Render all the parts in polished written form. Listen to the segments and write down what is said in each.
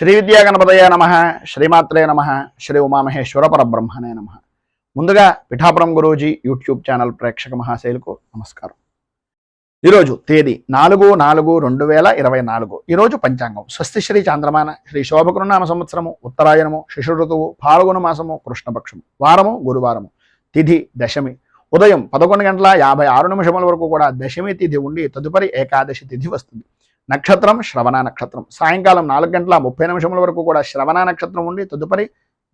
శ్రీ విద్యా గణపతయ నమ, శ్రీమాత్రే నమ, శ్రీ ఉమామహేశ్వర పరబ్రహ్మణే నమ. ముందుగా పిఠాపురం గురూజీ యూట్యూబ్ ఛానల్ ప్రేక్షక మహాశైలకు నమస్కారం. ఈరోజు తేదీ 4/4/2024. ఈరోజు పంచాంగం స్వస్తి శ్రీ చాంద్రమాన శ్రీ శోభకృనామ సంవత్సరము, ఉత్తరాయణము, శిశు ఋతువు, పాల్గొన మాసము, కృష్ణపక్షము, వారము గురువారము, తిథి దశమి. ఉదయం 11:56 వరకు కూడా దశమి తిథి ఉండి తదుపరి ఏకాదశి తిథి వస్తుంది. నక్షత్రం శ్రవణ నక్షత్రం. సాయంకాలం 4:30 వరకు కూడా శ్రవణ నక్షత్రం ఉండి తదుపరి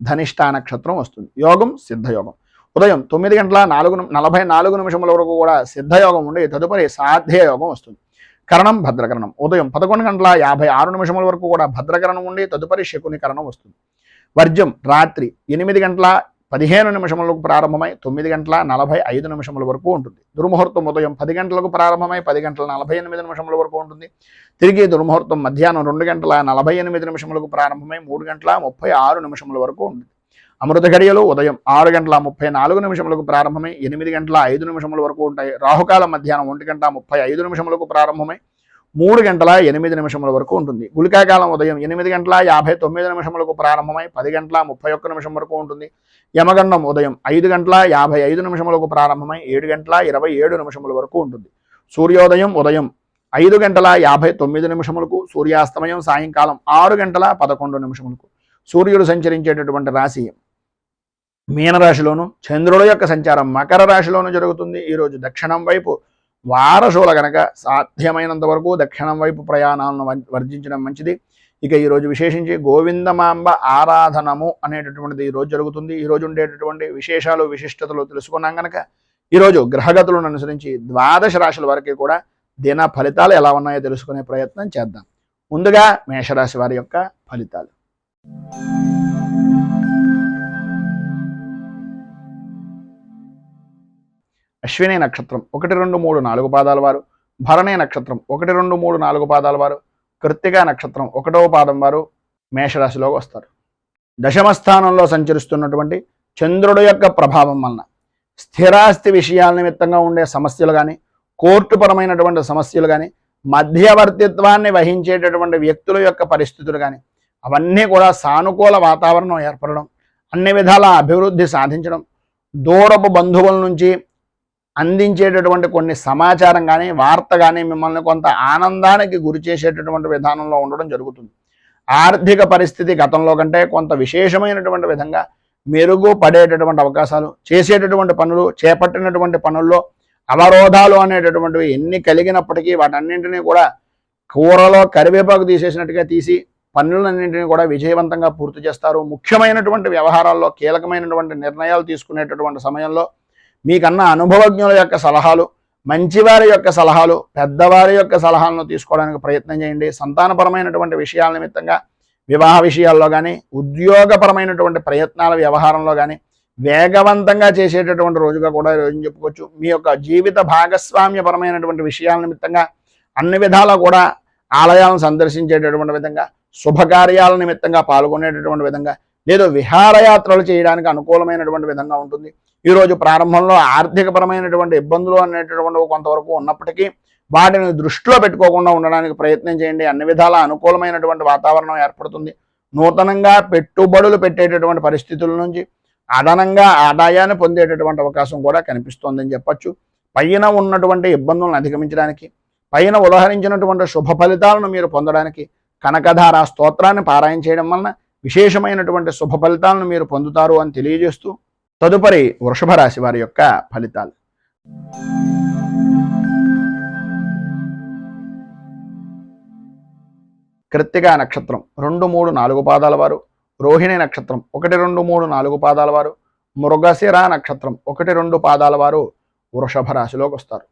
ధనిష్ఠా నక్షత్రం వస్తుంది. యోగం సిద్ధయోగం. ఉదయం 9:44 వరకు కూడా సిద్ధయోగం ఉండి తదుపరి సాధ్య యోగం వస్తుంది. కరణం భద్రకరణం. ఉదయం 11:56 వరకు కూడా భద్రకరణం ఉండి తదుపరి శకుని కరణం వస్తుంది. వర్జ్యం రాత్రి 8:15 ప్రారంభమై 9:45 వరకు ఉంటుంది. దుర్ముహూర్తం ఉదయం 10 గంటలకు ప్రారంభమై 10:48 వరకు ఉంటుంది. తిరిగి దుర్ముహూర్తం మధ్యాహ్నం 2:48 ప్రారంభమై 3:36 వరకు ఉంటుంది. అమృత గడియలు ఉదయం 6:34 ప్రారంభమై 8:05 వరకు ఉంటాయి. రాహుకాలం మధ్యాహ్నం 1:35 ప్రారంభమై 3:08 వరకు ఉంటుంది. గుళికాకాలం ఉదయం 8:59 ప్రారంభమై 10:31 వరకు ఉంటుంది. యమగండం ఉదయం 5:55 ప్రారంభమై 7:27 వరకు ఉంటుంది. సూర్యోదయం ఉదయం 5:59 సూర్యాస్తమయం సాయంకాలం 6:11 సూర్యుడు సంచరించేటటువంటి రాశి మీనరాశిలోను, చంద్రుడు యొక్క సంచారం మకర రాశిలోను జరుగుతుంది. ఈరోజు దక్షిణం వైపు వారసుల గనక సాధ్యమైనంత వరకు దక్షిణం వైపు ప్రయాణాలను వర్జించడం మంచిది. ఇక ఈరోజు విశేషించి గోవిందమాంబ ఆరాధనము అనేటటువంటిది ఈరోజు జరుగుతుంది. ఈరోజు ఉండేటటువంటి విశేషాలు విశిష్టతలు తెలుసుకున్నాం కనుక ఈరోజు గ్రహగతులను అనుసరించి 12 రాశుల వరకు కూడా దిన ఫలితాలు ఎలా ఉన్నాయో తెలుసుకునే ప్రయత్నం చేద్దాం. ముందుగా మేషరాశి వారి యొక్క ఫలితాలు. అశ్విని నక్షత్రం 1, 2, 3, 4 పాదాల వారు, భరణి నక్షత్రం 1, 2, 3, 4 పాదాల వారు, కృత్తిక నక్షత్రం 1వ పాదం వారు మేషరాశిలోకి వస్తారు. దశమ స్థానంలో సంచరిస్తున్నటువంటి చంద్రుడు యొక్క ప్రభావం వలన స్థిరాస్తి విషయాల నిమిత్తంగా ఉండే సమస్యలు కానీ, కోర్టుపరమైనటువంటి సమస్యలు కానీ, మధ్యవర్తిత్వాన్ని వహించేటటువంటి వ్యక్తుల యొక్క పరిస్థితులు కానీ అవన్నీ కూడా సానుకూల వాతావరణం ఏర్పడడం, అన్ని విధాల అభివృద్ధి సాధించడం, దూరపు బంధువుల నుంచి అందించేటటువంటి కొన్ని సమాచారం కానీ వార్త కానీ మిమ్మల్ని కొంత ఆనందానికి గురి చేసేటటువంటి విధానంలో ఉండడం జరుగుతుంది. ఆర్థిక పరిస్థితి గతంలో కంటే కొంత విశేషమైనటువంటి విధంగా మెరుగుపడేటటువంటి అవకాశాలు, చేసేటటువంటి పనులు, చేపట్టినటువంటి పనుల్లో అవరోధాలు అనేటటువంటివి ఎన్ని కలిగినప్పటికీ వాటన్నింటినీ కూడా కూరలో కరివేపాకు తీసేసినట్టుగా తీసి పనులన్నింటినీ కూడా విజయవంతంగా పూర్తి చేస్తారు. ముఖ్యమైనటువంటి వ్యవహారాల్లో కీలకమైనటువంటి నిర్ణయాలు తీసుకునేటటువంటి సమయంలో మీకన్నా అనుభవజ్ఞుల యొక్క సలహాలు, మంచివారి యొక్క సలహాలు, పెద్దవారి యొక్క సలహాలను తీసుకోవడానికి ప్రయత్నం చేయండి. సంతానపరమైనటువంటి విషయాల నిమిత్తంగా వివాహ విషయాల్లో కానీ, ఉద్యోగపరమైనటువంటి ప్రయత్నాల వ్యవహారంలో కానీ వేగవంతంగా చేసేటటువంటి రోజుగా కూడా రోజు చెప్పుకోవచ్చు. మీ యొక్క జీవిత భాగస్వామ్యపరమైనటువంటి విషయాల నిమిత్తంగా అన్ని విధాలా కూడా ఆలయాలను సందర్శించేటటువంటి విధంగా, శుభకార్యాల నిమిత్తంగా పాల్గొనేటటువంటి విధంగా, లేదా విహారయాత్రలు చేయడానికి అనుకూలమైనటువంటి విధంగా ఉంటుంది. ఈరోజు ప్రారంభంలో ఆర్థికపరమైనటువంటి ఇబ్బందులు అనేటటువంటివి కొంతవరకు ఉన్నప్పటికీ వాటిని దృష్టిలో పెట్టుకోకుండా ఉండడానికి ప్రయత్నం చేయండి. అన్ని విధాల అనుకూలమైనటువంటి వాతావరణం ఏర్పడుతుంది. నూతనంగా పెట్టుబడులు పెట్టేటటువంటి పరిస్థితుల నుంచి అదనంగా ఆదాయాన్ని పొందేటటువంటి అవకాశం కూడా కనిపిస్తోందని చెప్పచ్చు. పైన ఉన్నటువంటి ఇబ్బందులను అధిగమించడానికి, పైన ఉదహరించినటువంటి శుభ ఫలితాలను మీరు పొందడానికి కనకధార స్తోత్రాన్ని పారాయణ చేయడం వలన విశేషమైనటువంటి శుభ ఫలితాలను మీరు పొందుతారు అని తెలియజేస్తూ తదుపరి వృషభ రాశి వారి యొక్క ఫలితాలు. కృత్తిక నక్షత్రం 2, 3, 4 పాదాల వారు, రోహిణి నక్షత్రం 1, 2, 3, 4 పాదాల వారు, మృగశిర నక్షత్రం 1, 2 పాదాల వారు వృషభ రాశిలోకి వస్తారు.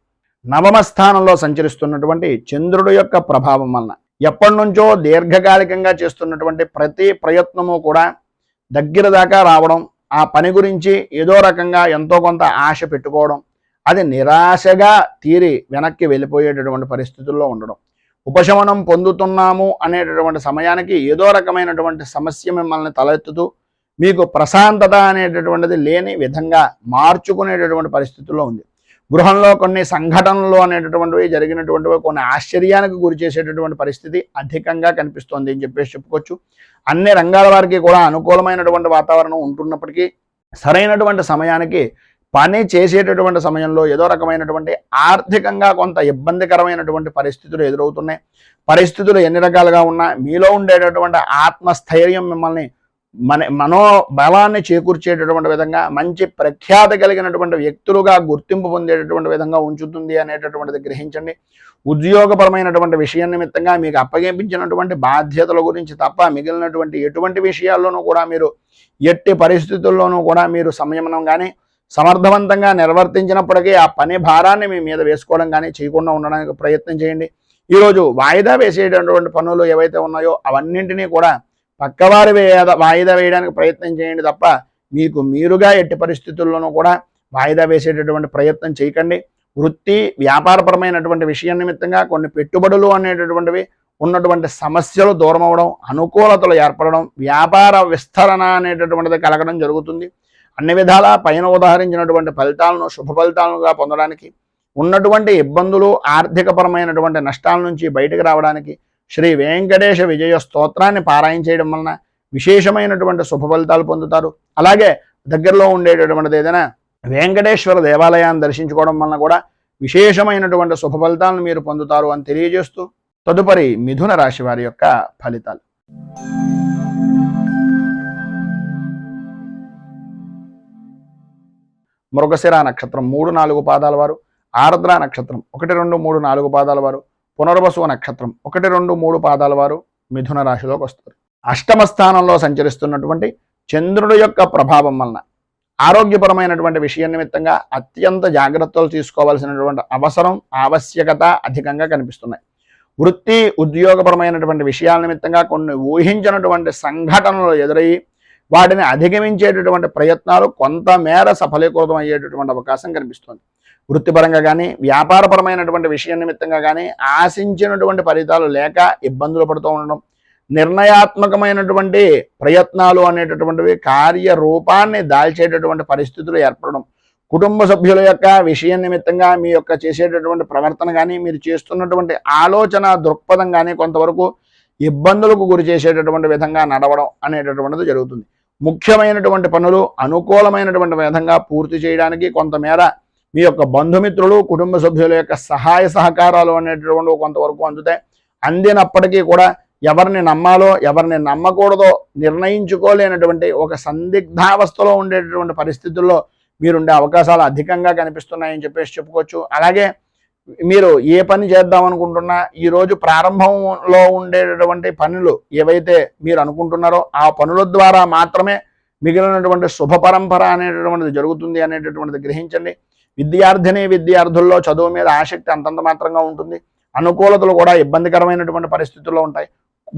నవమ స్థానంలో సంచరిస్తున్నటువంటి చంద్రుడు యొక్క ప్రభావం వలన ఎప్పటి నుంచో దీర్ఘకాలికంగా చేస్తున్నటువంటి ప్రతి ప్రయత్నము కూడా దగ్గర దాకా రావడం, ఆ పని గురించి ఏదో రకంగా ఎంతో కొంత ఆశ పెట్టుకోవడం, అది నిరాశగా తీరి వెనక్కి వెళ్ళిపోయేటటువంటి పరిస్థితుల్లో ఉండడం, ఉపశమనం పొందుతున్నాము అనేటటువంటి సమయానికి ఏదో రకమైనటువంటి సమస్య మిమ్మల్ని తలెత్తుతూ మీకు ప్రశాంతత అనేటటువంటిది లేని విధంగా మార్చుకునేటటువంటి పరిస్థితుల్లో ఉంది. గృహంలో కొన్ని సంఘటనలు అనేటటువంటివి జరిగినటువంటివి కొన్ని ఆశ్చర్యానికి గురి చేసేటటువంటి పరిస్థితి అధికంగా కనిపిస్తోంది అని చెప్పేసి చెప్పుకోవచ్చు. అన్ని రంగాల వారికి కూడా అనుకూలమైనటువంటి వాతావరణం ఉంటున్నప్పటికీ సరైనటువంటి సమయానికి పని చేసేటటువంటి సమయంలో ఏదో రకమైనటువంటి ఆర్థికంగా కొంత ఇబ్బందికరమైనటువంటి పరిస్థితులు ఎదురవుతున్నాయి. పరిస్థితులు ఎన్ని రకాలుగా ఉన్నా మీలో ఉండేటటువంటి ఆత్మస్థైర్యం మిమ్మల్ని మనోబలాన్ని చేకూర్చేటటువంటి విధంగా మంచి ప్రఖ్యాతి కలిగినటువంటి వ్యక్తులుగా గుర్తింపు పొందేటటువంటి విధంగా ఉంచుతుంది అనేటటువంటిది గ్రహించండి. ఉద్యోగపరమైనటువంటి విషయం నిమిత్తంగా మీకు అప్పగించినటువంటి బాధ్యతల గురించి తప్ప మిగిలినటువంటి ఎటువంటి విషయాల్లోనూ కూడా మీరు ఎట్టి పరిస్థితుల్లోనూ కూడా మీరు సంయమనం కానీ సమర్థవంతంగా నిర్వర్తించినప్పటికీ ఆ పని భారాన్ని మీ మీద వేసుకోవడం కానీ చేయకుండా ఉండడానికి ప్రయత్నం చేయండి. ఈరోజు వాయిదా వేసేటటువంటి పనులు ఏవైతే ఉన్నాయో అవన్నింటినీ కూడా పక్కవారి వాయిదా వేయడానికి ప్రయత్నం చేయండి తప్ప మీకు మీరుగా ఎట్టి పరిస్థితుల్లోనూ కూడా వాయిదా వేసేటటువంటి ప్రయత్నం చేయకండి. వృత్తి వ్యాపారపరమైనటువంటి విషయం నిమిత్తంగా కొన్ని పెట్టుబడులు అనేటటువంటివి ఉన్నటువంటి సమస్యలు దూరం అవడం, అనుకూలతలు ఏర్పడడం, వ్యాపార విస్తరణ అనేటటువంటిది కలగడం జరుగుతుంది. అన్ని విధాలా పైన ఉదాహరించినటువంటి ఫలితాలను శుభ ఫలితాలుగా పొందడానికి, ఉన్నటువంటి ఇబ్బందులు ఆర్థికపరమైనటువంటి నష్టాల నుంచి బయటకు రావడానికి శ్రీ వెంకటేశ విజయ స్తోత్రాన్ని పారాయణ చేయడం వలన విశేషమైనటువంటి శుభ ఫలితాలు పొందుతారు. అలాగే దగ్గరలో ఉండేటటువంటిది ఏదైనా వెంకటేశ్వర దేవాలయాన్ని దర్శించుకోవడం వలన కూడా విశేషమైనటువంటి శుభ ఫలితాలను మీరు పొందుతారు అని తెలియజేస్తూ తదుపరి మిథున రాశి వారి యొక్క ఫలితాలు. మృగశిర నక్షత్రం 3-4 పాదాల వారు, ఆర్ద్ర నక్షత్రం 1, 2, 3, 4 పాదాల వారు, పునర్వసు నక్షత్రం 1, 2, 3 పాదాల వారు మిథున రాశిలోకి వస్తారు. అష్టమ స్థానంలో సంచరిస్తున్నటువంటి చంద్రుడి యొక్క ప్రభావం వలన ఆరోగ్యపరమైనటువంటి విషయం నిమిత్తంగా అత్యంత జాగ్రత్తలు తీసుకోవాల్సినటువంటి అవసరం ఆవశ్యకత అధికంగా కనిపిస్తున్నాయి. వృత్తి ఉద్యోగపరమైనటువంటి విషయాల నిమిత్తంగా కొన్ని ఊహించినటువంటి సంఘటనలు ఎదురయ్యి వాటిని అధిగమించేటటువంటి ప్రయత్నాలు కొంతమేర సఫలీకృతం అయ్యేటటువంటి అవకాశం కనిపిస్తుంది. వృత్తిపరంగా కానీ వ్యాపారపరమైనటువంటి విషయం నిమిత్తంగా కానీ ఆశించినటువంటి ఫలితాలు లేక ఇబ్బందులు పడుతూ ఉండడం, నిర్ణయాత్మకమైనటువంటి ప్రయత్నాలు అనేటటువంటివి కార్యరూపాన్ని దాల్చేటటువంటి పరిస్థితులు ఏర్పడడం, కుటుంబ సభ్యుల యొక్క విషయం నిమిత్తంగా మీ యొక్క చేసేటటువంటి ప్రవర్తన కానీ మీరు చేస్తున్నటువంటి ఆలోచన దృక్పథం కానీ కొంతవరకు ఇబ్బందులకు గురి చేసేటటువంటి విధంగా నడవడం అనేటటువంటిది జరుగుతుంది. ముఖ్యమైనటువంటి పనులు అనుకూలమైనటువంటి విధంగా పూర్తి చేయడానికి కొంతమేర మీ యొక్క బంధుమిత్రులు కుటుంబ సభ్యుల యొక్క సహాయ సహకారాలు అనేటటువంటి కొంతవరకు అందుతాయి. అందినప్పటికీ కూడా ఎవరిని నమ్మాలో ఎవరిని నమ్మకూడదో నిర్ణయించుకోలేనటువంటి ఒక సందిగ్ధావస్థలో ఉండేటటువంటి పరిస్థితుల్లో మీరుండే అవకాశాలు అధికంగా కనిపిస్తున్నాయని చెప్పేసి చెప్పుకోవచ్చు. అలాగే మీరు ఏ పని చేద్దాం అనుకుంటున్నా ఈరోజు ప్రారంభంలో ఉండేటటువంటి పనులు ఏవైతే మీరు అనుకుంటున్నారో ఆ పనుల ద్వారా మాత్రమే మిగిలినటువంటి శుభ పరంపర అనేటటువంటిది జరుగుతుంది అనేటటువంటిది గ్రహించండి. విద్యార్థుల్లో చదువు మీద ఆసక్తి అంతంత మాత్రంగా ఉంటుంది. అనుకూలతలు కూడా ఇబ్బందికరమైనటువంటి పరిస్థితుల్లో ఉంటాయి.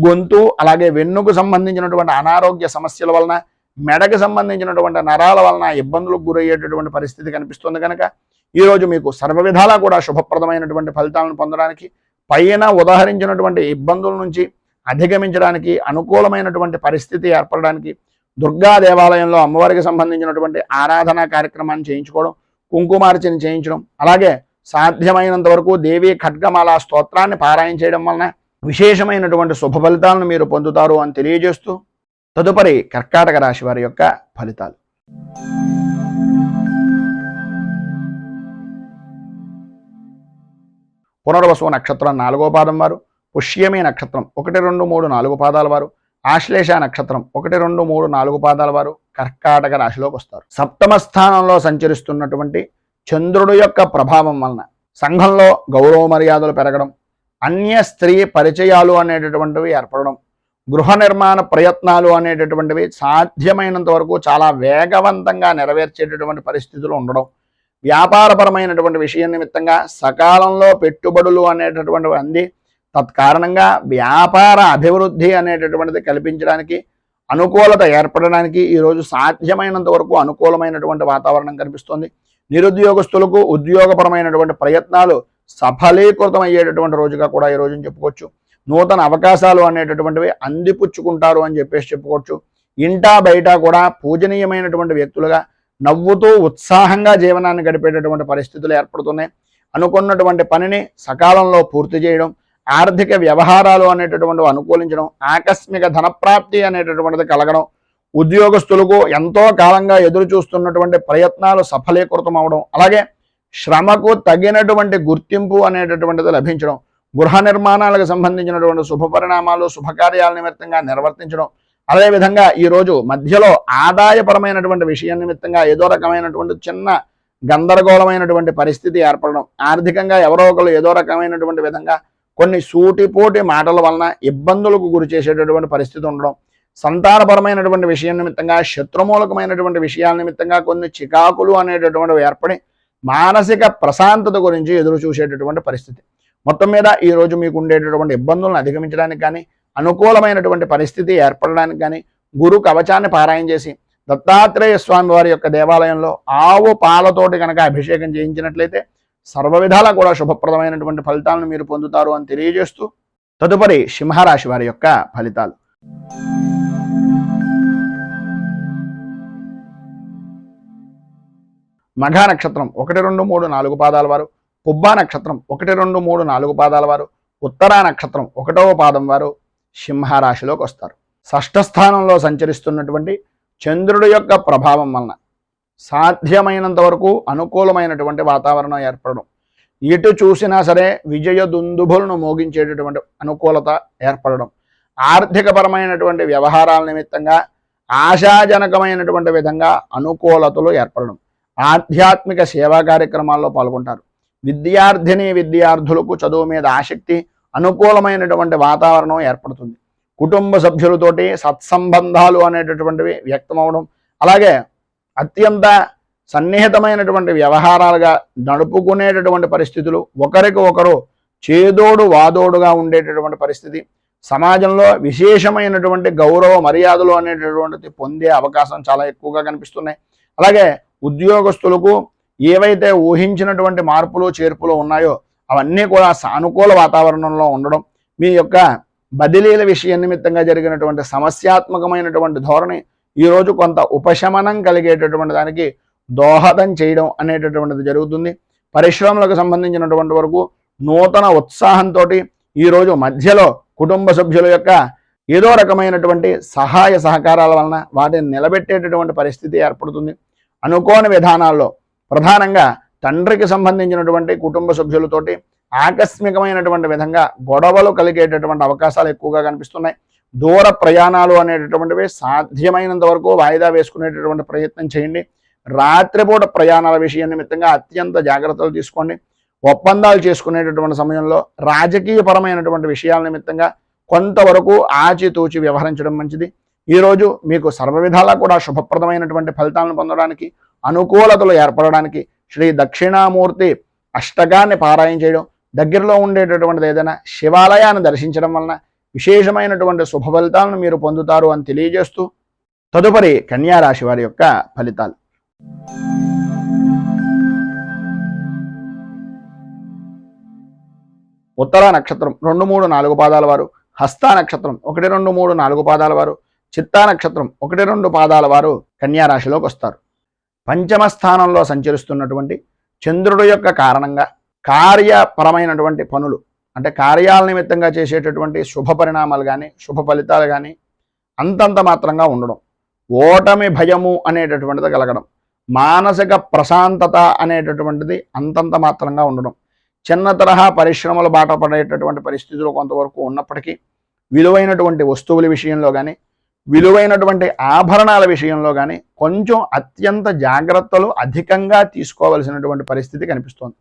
గొంతు అలాగే వెన్నుకు సంబంధించినటువంటి అనారోగ్య సమస్యల వలన, మెడకు సంబంధించినటువంటి నరాల వలన ఇబ్బందులకు గురయ్యేటటువంటి పరిస్థితి కనిపిస్తుంది. కనుక ఈరోజు మీకు సర్వ విధాలా కూడా శుభప్రదమైనటువంటి ఫలితాలను పొందడానికి, పైన ఉదాహరించినటువంటి ఇబ్బందుల నుంచి అధిగమించడానికి, అనుకూలమైనటువంటి పరిస్థితి ఏర్పడడానికి దుర్గా దేవాలయంలో అమ్మవారికి సంబంధించినటువంటి ఆరాధనా కార్యక్రమాన్ని చేయించుకోవడం, కుంకుమార్చన చేయించడం, అలాగే సాధ్యమైనంత వరకు దేవి ఖడ్గమాల స్తోత్రాన్ని పారాయణ చేయడం వలన విశేషమైనటువంటి శుభ ఫలితాలను మీరు పొందుతారు అని తెలియజేస్తూ తదుపరి కర్కాటక రాశి వారి యొక్క ఫలితాలు. పునర్వసు నక్షత్రం 4వ పాదం వారు, పుష్యమి నక్షత్రం 1, 2, 3, 4 పాదాల వారు, ఆశ్లేష నక్షత్రం 1, 2, 3, 4 పాదాల వారు కర్కాటక రాశిలోకి వస్తారు. సప్తమ స్థానంలో సంచరిస్తున్నటువంటి చంద్రుడు యొక్క ప్రభావం వలన సంఘంలో గౌరవ మర్యాదలు పెరగడం, అన్య స్త్రీ పరిచయాలు అనేటటువంటివి ఏర్పడడం, గృహ నిర్మాణ ప్రయత్నాలు అనేటటువంటివి సాధ్యమైనంత వరకు చాలా వేగవంతంగా నెరవేర్చేటటువంటి పరిస్థితులు ఉండడం, వ్యాపారపరమైనటువంటి విషయం నిమిత్తంగా సకాలంలో పెట్టుబడులు అనేటటువంటివి అంది తత్కారణంగా వ్యాపార అభివృద్ధి అనేటటువంటిది కల్పించడానికి, అనుకూలత ఏర్పడడానికి ఈరోజు సాధ్యమైనంత వరకు అనుకూలమైనటువంటి వాతావరణం కనిపిస్తుంది. నిరుద్యోగస్తులకు ఉద్యోగపరమైనటువంటి ప్రయత్నాలు సఫలీకృతం అయ్యేటటువంటి రోజుగా కూడా ఈ రోజుని చెప్పుకోవచ్చు. నూతన అవకాశాలు అనేటటువంటివి అందిపుచ్చుకుంటారు అని చెప్పేసి చెప్పుకోవచ్చు. ఇంటా బయట కూడా పూజనీయమైనటువంటి వ్యక్తులుగా నవ్వుతూ ఉత్సాహంగా జీవనాన్ని గడిపేటటువంటి పరిస్థితులు ఏర్పడుతున్నాయి. అనుకున్నటువంటి పనిని సకాలంలో పూర్తి చేయడం, ఆర్థిక వ్యవహారాలు అనేటటువంటివి అనుకూలించడం, ఆకస్మిక ధనప్రాప్తి అనేటటువంటిది కలగడం, ఉద్యోగస్తులకు ఎంతో కాలంగా ఎదురు చూస్తున్నటువంటి ప్రయత్నాలు సఫలీకృతం అవడం, అలాగే శ్రమకు తగినటువంటి గుర్తింపు అనేటటువంటిది లభించడం, గృహ నిర్మాణాలకు సంబంధించినటువంటి శుభ పరిణామాలు శుభకార్యాల నిమిత్తంగా నిర్వర్తించడం, అదేవిధంగా ఈరోజు మధ్యలో ఆదాయపరమైనటువంటి విషయం నిమిత్తంగా ఏదో రకమైనటువంటి చిన్న గందరగోళమైనటువంటి పరిస్థితి ఏర్పడడం, ఆర్థికంగా ఎవరో ఒకరు ఏదో రకమైనటువంటి విధంగా కొన్ని సూటిపోటి మాటల వలన ఇబ్బందులకు గురి చేసేటటువంటి పరిస్థితి ఉండడం, సంతానపరమైనటువంటి విషయం నిమిత్తంగా శత్రుమూలకమైనటువంటి విషయాల నిమిత్తంగా కొన్ని చికాకులు అనేటటువంటివి ఏర్పడి మానసిక ప్రశాంతత గురించి ఎదురు చూసేటటువంటి పరిస్థితి. మొత్తం మీద ఈరోజు మీకు ఉండేటటువంటి ఇబ్బందులను అధిగమించడానికి కానీ, అనుకూలమైనటువంటి పరిస్థితి ఏర్పడడానికి కానీ గురు కవచాన్ని పారాయణ చేసి దత్తాత్రేయ స్వామి వారి యొక్క దేవాలయంలో ఆవు పాలతోటి కనుక అభిషేకం చేయించినట్లయితే సర్వ విధాలా కూడా శుభప్రదమైనటువంటి ఫలితాలను మీరు పొందుతారు అని తెలియజేస్తూ తదుపరి సింహరాశి వారి యొక్క ఫలితాలు. మఘా నక్షత్రం 1, 2, 3, 4 పాదాల వారు, పుబ్బా నక్షత్రం 1, 2, 3, 4 పాదాల వారు, ఉత్తరా నక్షత్రం 1వ పాదం వారు సింహరాశిలోకి వస్తారు. షష్ఠ స్థానంలో సంచరిస్తున్నటువంటి చంద్రుడి యొక్క ప్రభావం వలన సాధ్యమైనంత వరకు అనుకూలమైనటువంటి వాతావరణం ఏర్పడడం, ఎటు చూసినా సరే విజయ దుందుభులను మోగించేటటువంటి అనుకూలత ఏర్పడడం, ఆర్థికపరమైనటువంటి వ్యవహారాల నిమిత్తంగా ఆశాజనకమైనటువంటి విధంగా అనుకూలతలు ఏర్పడడం, ఆధ్యాత్మిక సేవా కార్యక్రమాల్లో పాల్గొంటారు. విద్యార్థులకు చదువు మీద ఆసక్తి, అనుకూలమైనటువంటి వాతావరణం ఏర్పడుతుంది. కుటుంబ సభ్యులతోటి సత్సంబంధాలు అనేటటువంటివి వ్యక్తమవడం, అలాగే అత్యంత సన్నిహితమైనటువంటి వ్యవహారాలుగా నడుపుకునేటటువంటి పరిస్థితులు, ఒకరికి ఒకరు చేదోడు వాదోడుగా ఉండేటటువంటి పరిస్థితి, సమాజంలో విశేషమైనటువంటి గౌరవ మర్యాదలు అనేటటువంటిది పొందే అవకాశం చాలా ఎక్కువగా కనిపిస్తున్నాయి. అలాగే ఉద్యోగస్తులకు ఏవైతే ఊహించినటువంటి మార్పులు చేర్పులు ఉన్నాయో అవన్నీ కూడా సానుకూల వాతావరణంలో ఉండడం, మీ యొక్క బదిలీల విషయం నిమిత్తంగా జరిగినటువంటి సమస్యాత్మకమైనటువంటి ధోరణి ఈరోజు కొంత ఉపశమనం కలిగేటటువంటి దానికి దోహదం చేయడం అనేటటువంటిది జరుగుతుంది. పరిశ్రమలకు సంబంధించినటువంటి వరకు నూతన ఉత్సాహంతో ఈరోజు మధ్యలో కుటుంబ సభ్యుల యొక్క ఏదో రకమైనటువంటి సహాయ సహకారాల వలన వాటిని నిలబెట్టేటటువంటి పరిస్థితి ఏర్పడుతుంది. అనుకోని విధానాల్లో ప్రధానంగా తండ్రికి సంబంధించినటువంటి కుటుంబ సభ్యులతోటి ఆకస్మికమైనటువంటి విధంగా గొడవలు కలిగేటటువంటి అవకాశాలు ఎక్కువగా కనిపిస్తున్నాయి. దూర ప్రయాణాలు అనేటటువంటివి సాధ్యమైనంత వరకు వాయిదా వేసుకునేటటువంటి ప్రయత్నం చేయండి. రాత్రిపూట ప్రయాణాల విషయం నిమిత్తంగా అత్యంత జాగ్రత్తలు తీసుకోండి. ఒప్పందాలు చేసుకునేటటువంటి సమయంలో రాజకీయపరమైనటువంటి విషయాల నిమిత్తంగా కొంతవరకు ఆచితూచి వ్యవహరించడం మంచిది. ఈరోజు మీకు సర్వ విధాలా కూడా శుభప్రదమైనటువంటి ఫలితాలను పొందడానికి, అనుకూలతలు ఏర్పడడానికి శ్రీ దక్షిణామూర్తి అష్టకాన్ని పారాయణ చేయడం, దగ్గరలో ఉండేటటువంటిది ఏదైనా శివాలయాన్ని దర్శించడం వలన విశేషమైనటువంటి శుభ ఫలితాలను మీరు పొందుతారు అని తెలియజేస్తూ తదుపరి కన్యారాశి వారి యొక్క ఫలితాలు. ఉత్తరా నక్షత్రం 2, 3, 4 పాదాల వారు, హస్తా నక్షత్రం 1, 2, 3, 4 పాదాల వారు, చిత్తా నక్షత్రం 1, 2 పాదాల వారు కన్యారాశిలోకి వస్తారు. పంచమ స్థానంలో సంచరిస్తున్నటువంటి చంద్రుడు యొక్క కారణంగా కార్యపరమైనటువంటి పనులు, అంటే కార్యాల నిమిత్తంగా చేసేటటువంటి శుభ పరిణామాలు కానీ శుభ ఫలితాలు కానీ అంతంత మాత్రంగా ఉండడం, ఓటమి భయము అనేటటువంటిది కలగడం, మానసిక ప్రశాంతత అనేటటువంటిది అంతంత మాత్రంగా ఉండడం, చిన్న తరహా పరిశ్రమలు బాట పడేటటువంటి పరిస్థితులు కొంతవరకు ఉన్నప్పటికీ విలువైనటువంటి వస్తువుల విషయంలో కానీ విలువైనటువంటి ఆభరణాల విషయంలో కానీ కొంచెం అత్యంత జాగ్రత్తలు అధికంగా తీసుకోవలసినటువంటి పరిస్థితి కనిపిస్తోంది.